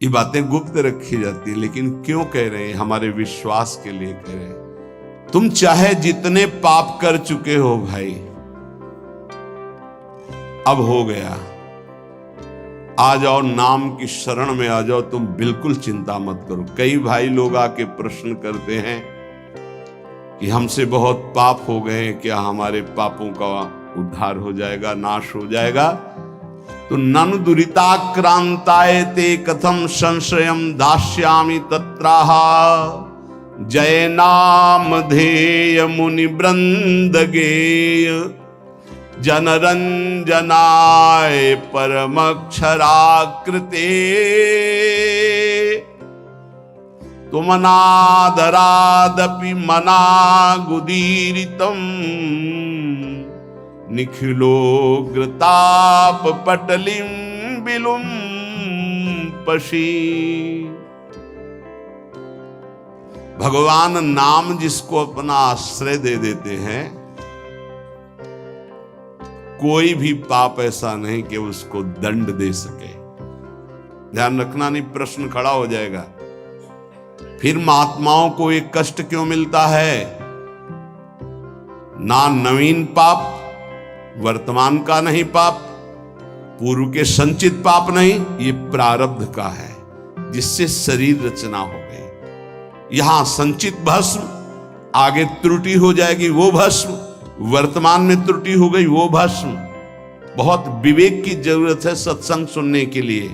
ये बातें गुप्त रखी जाती है, लेकिन क्यों कह रहे हैं? हमारे विश्वास के लिए कह रहे हैं। तुम चाहे जितने पाप कर चुके हो भाई, अब हो गया, आ जाओ, नाम की शरण में आ जाओ, तुम बिल्कुल चिंता मत करो। कई भाई लोग आके प्रश्न करते हैं कि हमसे बहुत पाप हो गए, क्या हमारे पापों का उद्धार हो जाएगा, नाश हो जाएगा? तो ननु दुरिताक्रांताय ते कथम संशयम दास्यामि तत्राह जय नाम धेय मुनि वृंद गेय जनरंजनाय परमक्षराकृते तुमनादरादपि मनागुदीरितम् निखिलोग्रताप पटलिम बिलुम पशी। भगवान नाम जिसको अपना आश्रय दे देते हैं, कोई भी पाप ऐसा नहीं कि उसको दंड दे सके। ध्यान रखना, नहीं प्रश्न खड़ा हो जाएगा फिर महात्माओं को एक कष्ट क्यों मिलता है? ना नवीन पाप, वर्तमान का नहीं पाप, पूर्व के संचित पाप नहीं, ये प्रारब्ध का है जिससे शरीर रचना हो गई। यहां संचित भस्म, आगे त्रुटि हो जाएगी वो भस्म, वर्तमान में त्रुटि हो गई वो भस्म। बहुत विवेक की जरूरत है सत्संग सुनने के लिए।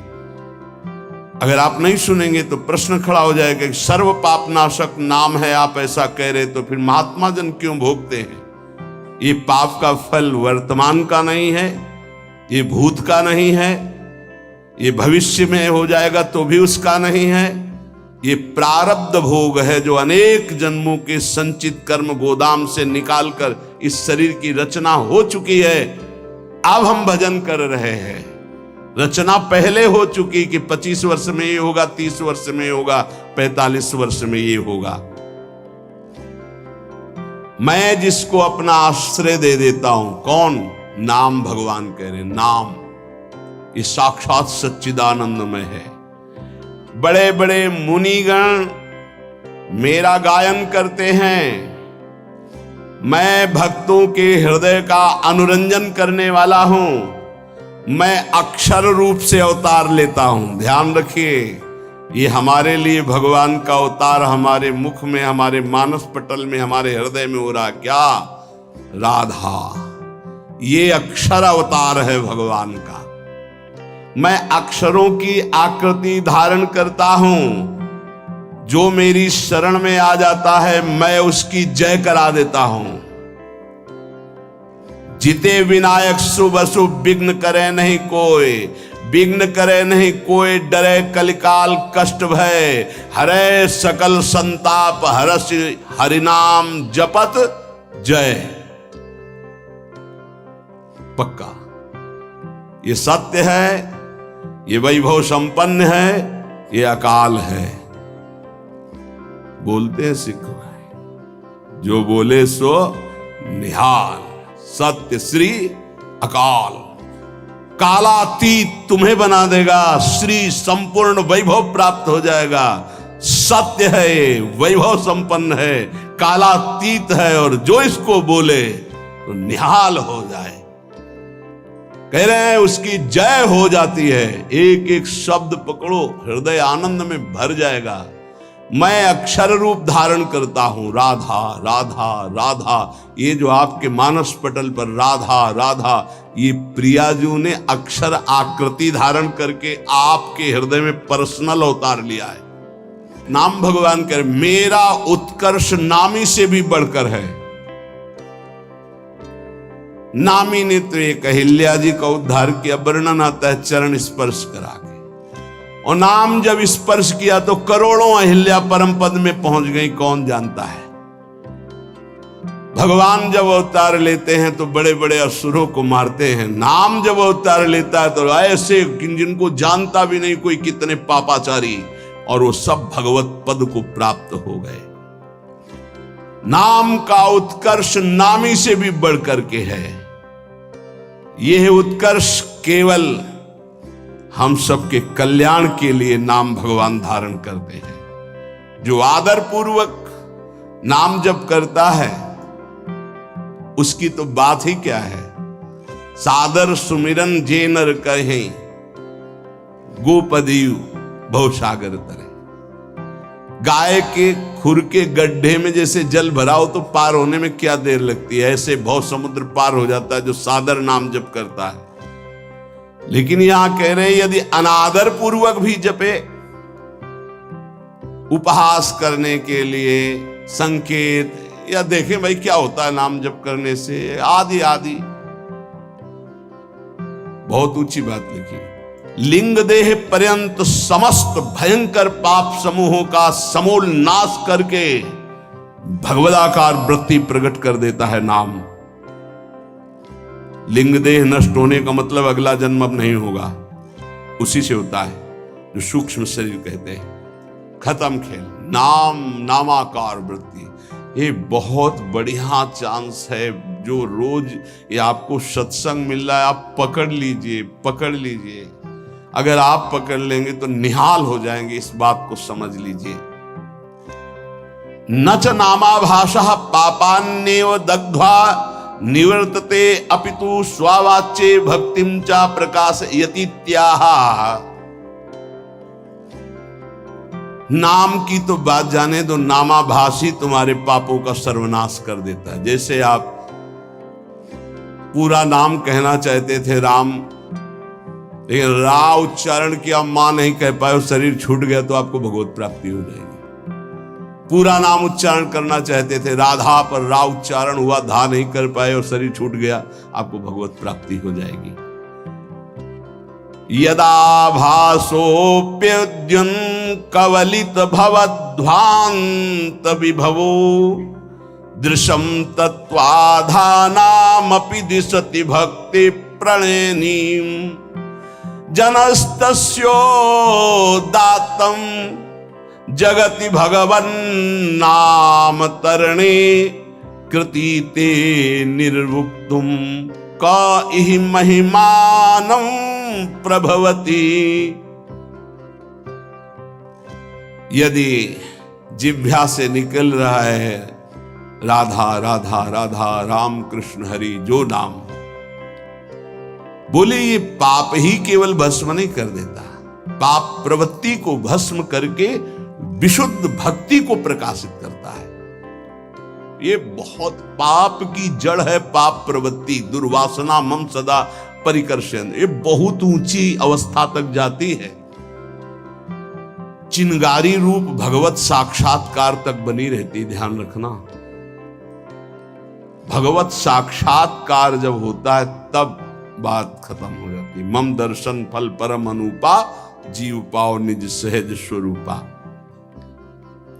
अगर आप नहीं सुनेंगे तो प्रश्न खड़ा हो जाएगा कि सर्व पाप नाशक नाम है, आप ऐसा कह रहे, तो फिर महात्मा जन क्यों भोगते हैं? ये पाप का फल वर्तमान का नहीं है, ये भूत का नहीं है, ये भविष्य में हो जाएगा तो भी उसका नहीं है। ये प्रारब्ध भोग है जो अनेक जन्मों के संचित कर्म गोदाम से निकालकर इस शरीर की रचना हो चुकी है। अब हम भजन कर रहे हैं, रचना पहले हो चुकी कि 25 वर्ष में ये होगा, 30 वर्ष में ये होगा, 45 वर्ष में ये होगा। मैं जिसको अपना आश्रय दे देता हूं, कौन? नाम। भगवान कह रहे नाम ये साक्षात सच्चिदानंदमय है। बड़े बड़े मुनिगण मेरा गायन करते हैं, मैं भक्तों के हृदय का अनुरंजन करने वाला हूं, मैं अक्षर रूप से अवतार लेता हूं। ध्यान रखिए, ये हमारे लिए भगवान का अवतार हमारे मुख में, हमारे मानस पटल में, हमारे हृदय में हो रहा। क्या? राधा। ये अक्षर अवतार है भगवान का। मैं अक्षरों की आकृति धारण करता हूं, जो मेरी शरण में आ जाता है मैं उसकी जय करा देता हूं। जिते विनायक शुभ अशुभ विघ्न करे नहीं कोई, विघ्न करे नहीं कोई, डरे कलिकाल कष्ट भय, हरे सकल संताप हरस हरिनाम जपत जय। पक्का ये सत्य है, ये वैभव संपन्न है, ये अकाल है। बोलते हैं सिख भाई, जो बोले सो निहाल, सत्य श्री अकाल। कालातीत तुम्हें बना देगा, श्री संपूर्ण वैभव प्राप्त हो जाएगा। सत्य है, वैभव संपन्न है, कालातीत है, और जो इसको बोले तो निहाल हो जाए। कह रहे हैं उसकी जय हो जाती है। एक एक शब्द पकड़ो, हृदय आनंद में भर जाएगा। मैं अक्षर रूप धारण करता हूं, राधा राधा राधा। ये जो आपके मानस पटल पर राधा राधा, ये प्रियाजू ने अक्षर आकृति धारण करके आपके हृदय में पर्सनल अवतार लिया है। नाम भगवान कह, मेरा उत्कर्ष नामी से भी बढ़कर है। नामी ने तो एक अहिल्या जी का उद्धार किया, वर्णन आता है चरण स्पर्श करा के, और नाम जब स्पर्श किया तो करोड़ों अहिल्या परम पद में पहुंच गई, कौन जानता है। भगवान जब अवतार लेते हैं तो बड़े बड़े असुरों को मारते हैं, नाम जब अवतार लेता है तो ऐसे जिनको जानता भी नहीं कोई, कितने पापाचारी, और वो सब भगवत पद को प्राप्त हो गए। नाम का उत्कर्ष नामी से भी बढ़कर के है। यह उत्कर्ष केवल हम सबके कल्याण के लिए नाम भगवान धारण करते हैं। जो आदर पूर्वक नाम जप करता है उसकी तो बात ही क्या है। सादर सुमिरन जे नर कहें, गोपदीव भवसागर तरे। गाय के खुर के गड्ढे में जैसे जल भरा हो तो पार होने में क्या देर लगती है, ऐसे भव समुद्र पार हो जाता है जो सादर नाम जप करता है। लेकिन यहां कह रहे हैं यदि अनादर पूर्वक भी जपे, उपहास करने के लिए, संकेत, या देखें भाई क्या होता है नाम जप करने से, आदि आदि, बहुत ऊंची बात लिखी। लिंग देह पर्यंत समस्त भयंकर पाप समूहों का समूल नाश करके भगवदाकार वृत्ति प्रकट कर देता है नाम। लिंग देह नष्ट होने का मतलब अगला जन्म अब नहीं होगा, उसी से होता है जो सूक्ष्म शरीर कहते हैं। खत्म खेल। नाम नामाकार वृत्ति, ये बहुत बढ़िया चांस है। जो रोज ये आपको सत्संग मिल रहा है, आप पकड़ लीजिए, पकड़ लीजिए। अगर आप पकड़ लेंगे तो निहाल हो जाएंगे, इस बात को समझ लीजिए। न च नामाभाषः पापान्नेव दग्ध्वा निवर्तते अपितु स्वावाच्ये भक्तिं च प्रकाशयतीत्याह। नाम की तो बात जाने दो, नामाभासी तुम्हारे पापों का सर्वनाश कर देता है। जैसे आप पूरा नाम कहना चाहते थे राम, लेकिन रा उच्चारण किया, मां नहीं कह पाए और शरीर छूट गया तो आपको भगवत प्राप्ति हो जाएगी। पूरा नाम उच्चारण करना चाहते थे राधा, पर रा उच्चारण हुआ, धा नहीं कर पाए और शरीर छूट गया, आपको भगवत प्राप्ति हो जाएगी। यदा भासोप्यद्युन कवलित भवध्वांत विभवो दृशम तत्वाधानामपि दिशति भक्ति प्रणयनीम जनस्तस्योदात्तं जगति भगवन् नाम तरणे कृतीते निर्वुक्तुम का इहि महिमानं प्रभवति। यदि जिह्वा से निकल रहा है राधा राधा राधा, राम कृष्ण हरि, जो नाम बोले, ये पाप ही केवल भस्म नहीं कर देता, पाप प्रवृत्ति को भस्म करके विशुद्ध भक्ति को प्रकाशित करता है। ये बहुत पाप की जड़ है पाप प्रवृत्ति, दुर्वासना मम सदा परिकर्षण। ये बहुत ऊंची अवस्था तक जाती है, चिंगारी रूप भगवत साक्षात्कार तक बनी रहती। ध्यान रखना, भगवत साक्षात्कार जब होता है तब बात खत्म हो जाती। मम दर्शन फल परम अनुपा, जीव पाओ निज सहज स्वरूपा।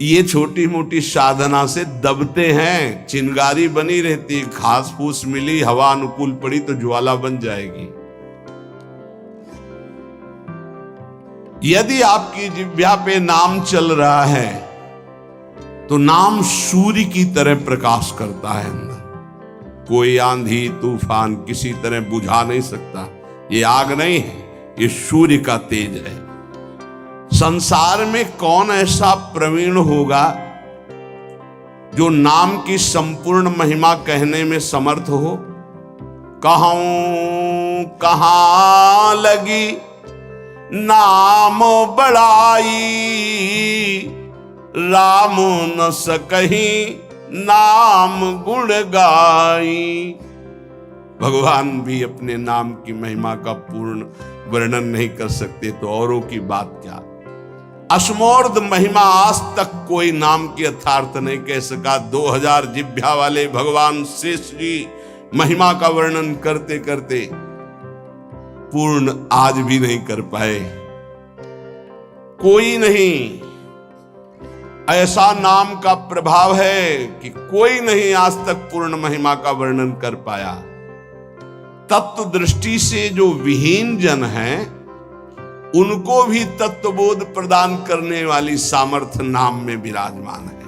ये छोटी मोटी साधना से दबते हैं, चिंगारी बनी रहती, घास फूस मिली, हवा अनुकूल पड़ी तो ज्वाला बन जाएगी। यदि आपकी जिह्वा पे नाम चल रहा है तो नाम सूर्य की तरह प्रकाश करता है अंदर। कोई आंधी तूफान किसी तरह बुझा नहीं सकता। ये आग नहीं है, ये सूर्य का तेज है। संसार में कौन ऐसा प्रवीण होगा जो नाम की संपूर्ण महिमा कहने में समर्थ हो? कहूं कहां लगी नाम बड़ाई, राम न सकही नाम गुण गाई। भगवान भी अपने नाम की महिमा का पूर्ण वर्णन नहीं कर सकते तो औरों की बात क्या। अश्मोर्ध महिमा आज तक कोई नाम की यथार्थ नहीं कह सका। 2000 जिह्वा वाले भगवान शेष जी महिमा का वर्णन करते करते पूर्ण आज भी नहीं कर पाए। कोई नहीं, ऐसा नाम का प्रभाव है कि कोई नहीं आज तक पूर्ण महिमा का वर्णन कर पाया। तत्व दृष्टि से जो विहीन जन हैं उनको भी तत्वबोध प्रदान करने वाली सामर्थ्य नाम में विराजमान है।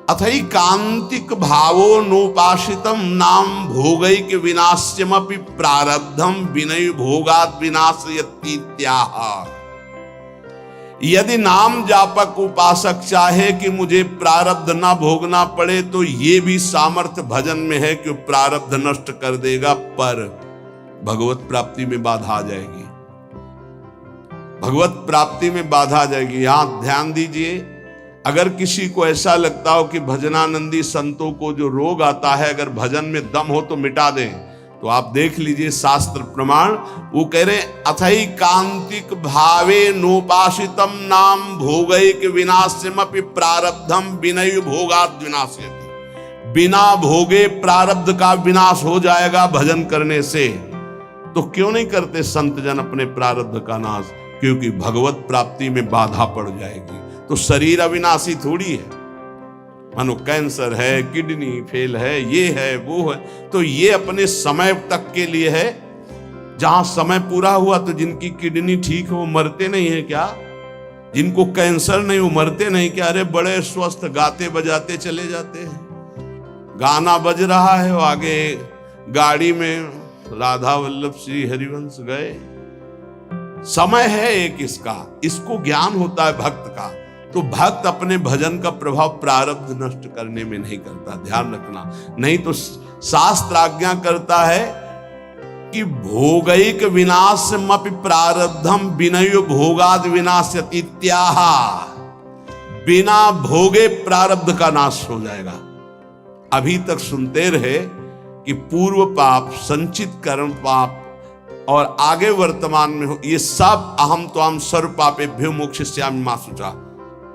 अथई कांतिक भावो नोपाशितम नाम भोगैक विनाश्यमपि प्रारब्धम विनय भोगात विनाशयतीत्याह। यदि नाम जापक उपासक चाहे कि मुझे प्रारब्ध ना भोगना पड़े तो ये भी सामर्थ्य भजन में है कि प्रारब्ध नष्ट कर देगा, पर भगवत प्राप्ति में बाधा आ जाएगी। भगवत प्राप्ति में बाधा आ जाएगी। यहां ध्यान दीजिए, अगर किसी को ऐसा लगता हो कि भजनानंदी संतों को जो रोग आता है अगर भजन में दम हो तो मिटा दें, तो आप देख लीजिए शास्त्र प्रमाण। वो कह रहे अथई कांतिक भावे नोपाशितम नाम भोगैक विनाश्यमपि प्रारब्धम विनय भोगात विनाश्यति। बिना भोगे प्रारब्ध का विनाश हो जाएगा भजन करने से। तो क्यों नहीं करते संत जन अपने प्रारब्ध का नाश? क्योंकि भगवत प्राप्ति में बाधा पड़ जाएगी। तो शरीर अविनाशी थोड़ी है। मानो कैंसर है, किडनी फेल है, ये है वो है, तो ये अपने समय तक के लिए है। जहां समय पूरा हुआ तो जिनकी किडनी ठीक है वो मरते नहीं है क्या? जिनको कैंसर नहीं वो मरते नहीं क्या? अरे बड़े स्वस्थ गाते बजाते चले जाते हैं। गाना बज रहा है, वो आगे गाड़ी में राधा वल्लभ श्री हरिवंश गए। समय है एक इसको ज्ञान होता है भक्त का। तो भक्त अपने भजन का प्रभाव प्रारब्ध नष्ट करने में नहीं करता, ध्यान रखना। नहीं तो शास्त्र आज्ञा करता है कि भोगैक विनाशमपि प्रारब्धम विनय भोगाद विनाश्यति इत्याह। बिना भोगे प्रारब्ध का नाश हो जाएगा। अभी तक सुनते रहे कि पूर्व पाप, संचित कर्म पाप और आगे वर्तमान में हो, ये सब अहम तो हम सर्व पापेभ्यो मोक्षयिष्यामि मा शुचा,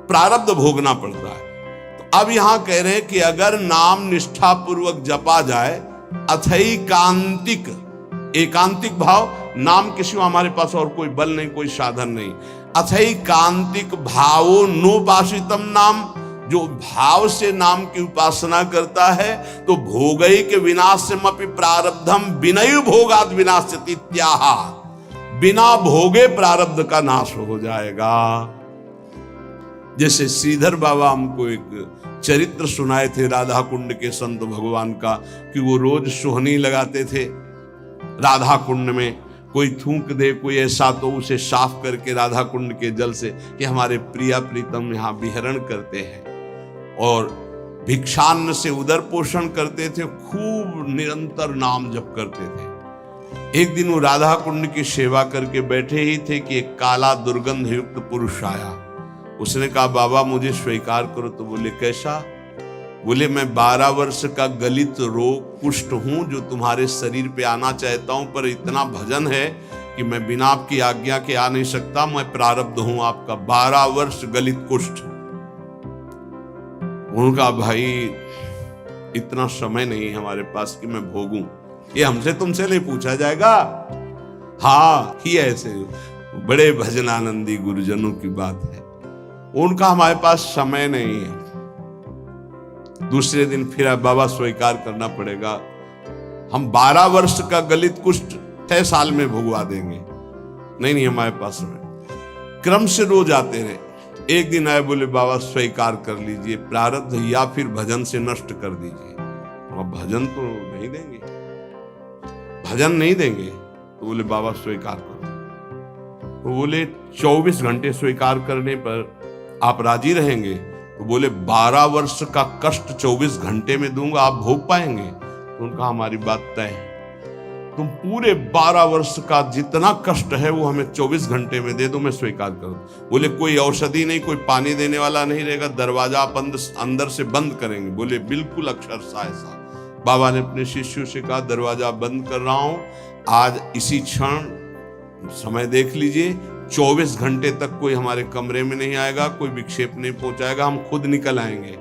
प्रारब्ध भोगना पड़ता है। तो अब यहां कह रहे हैं कि अगर नाम निष्ठा पूर्वक जपा जाए, अथई कांतिक, एकांतिक भाव, नाम के सिवा हमारे पास और कोई बल नहीं, कोई साधन नहीं। अथई कांतिक भावो नोपाशितम नाम, जो भाव से नाम की उपासना करता है तो भोगैक विनाशमपि प्रारब्धम विनय भोगाद विनाश्यति इत्याह। बिना भोगे प्रारब्ध का नाश हो जाएगा। जैसे श्रीधर बाबा हमको एक चरित्र सुनाए थे राधा कुंड के संत भगवान का, कि वो रोज सोहनी लगाते थे राधा कुंड में। कोई थूक दे कोई ऐसा तो उसे साफ करके राधा कुंड के जल से, कि हमारे प्रिया प्रीतम यहाँ विहरण करते हैं। और भिक्षान्न से उदर पोषण करते थे, खूब निरंतर नाम जप करते थे। एक दिन वो राधा कुंड की सेवा करके बैठे ही थे कि एक काला दुर्गंध युक्त पुरुष आया। उसने कहा बाबा मुझे स्वीकार करो। तो बोले कैसा? बोले मैं 12 वर्ष का गलित रोग कुष्ठ हूं, जो तुम्हारे शरीर पे आना चाहता हूं, पर इतना भजन है कि मैं बिना आपकी आज्ञा के आ नहीं सकता। मैं प्रारब्ध हूं आपका, 12 वर्ष गलित कुष्ठ। उनका भाई इतना समय नहीं है हमारे पास कि मैं भोगूं, ये हमसे तुमसे नहीं पूछा जाएगा। हाँ, ही ऐसे बड़े भजनानंदी गुरुजनों की बात है, उनका हमारे पास समय नहीं है। दूसरे दिन फिर बाबा स्वीकार करना पड़ेगा, हम 12 वर्ष का गलित कुष्ठ 6 साल में भुगवा देंगे। नहीं हमारे पास समय। क्रम से रोज आते रहे। एक दिन आए, बोले बाबा स्वीकार कर लीजिए, प्रारब्ध या फिर भजन से नष्ट कर दीजिए। अब भजन तो नहीं देंगे, भजन नहीं देंगे। तो बोले बाबा स्वीकार करो। तो बोले 24 घंटे स्वीकार करने पर आप राजी रहेंगे? तो बोले 12 वर्ष का कष्ट 24 घंटे में दूंगा, आप भोग पाएंगे? तो उनका हमारी बात तय है, तुम पूरे 12 वर्ष का जितना कष्ट है वो हमें 24 घंटे में दे दो, मैं स्वीकार करूं। बोले कोई औषधि नहीं, कोई पानी देने वाला नहीं रहेगा, दरवाजा बंद अंदर से बंद करेंगे। बोले बिल्कुल अक्षरशः ऐसा। बाबा ने अपने शिष्यों से कहा दरवाजा बंद कर रहा हूं, आज इसी क्षण समय देख लीजिए, 24 घंटे तक कोई हमारे कमरे में नहीं आएगा, कोई विक्षेप नहीं पहुंचाएगा, हम खुद निकल आएंगे।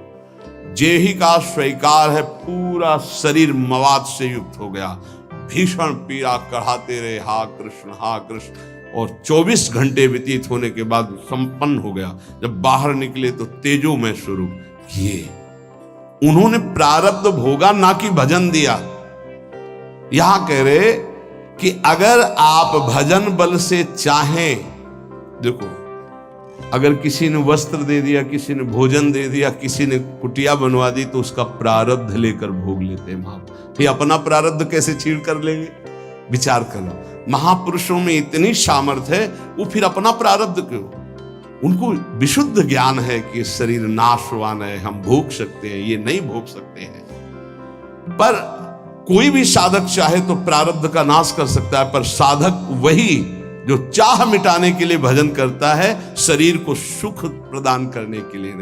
जे ही का स्वीकार है, पूरा शरीर मवाद से युक्त हो गया, भीषण पीड़ा कढ़ाते रहे, हा कृष्ण। और 24 घंटे व्यतीत होने के बाद संपन्न हो गया। जब बाहर निकले तो तेजोमय स्वरूप। ये उन्होंने प्रारब्ध भोगा, ना कि भजन दिया। यहां कह रहे कि अगर आप भजन बल से चाहें, देखो अगर किसी ने वस्त्र दे दिया, किसी ने भोजन दे दिया, किसी ने कुटिया बनवा दी, तो उसका प्रारब्ध लेकर भोग लेते हैं महापुरुष। फिर अपना प्रारब्ध कैसे छीड़ कर लेंगे? विचार करो, महापुरुषों में इतनी सामर्थ्य है, वो फिर अपना प्रारब्ध क्यों? उनको विशुद्ध ज्ञान है कि शरीर नाशवान है, हम भोग सकते हैं, ये नहीं भोग सकते हैं। पर कोई भी साधक चाहे तो प्रारब्ध का नाश कर सकता है, पर साधक वही जो चाह मिटाने के लिए भजन करता है, शरीर को सुख प्रदान करने के लिए नहीं।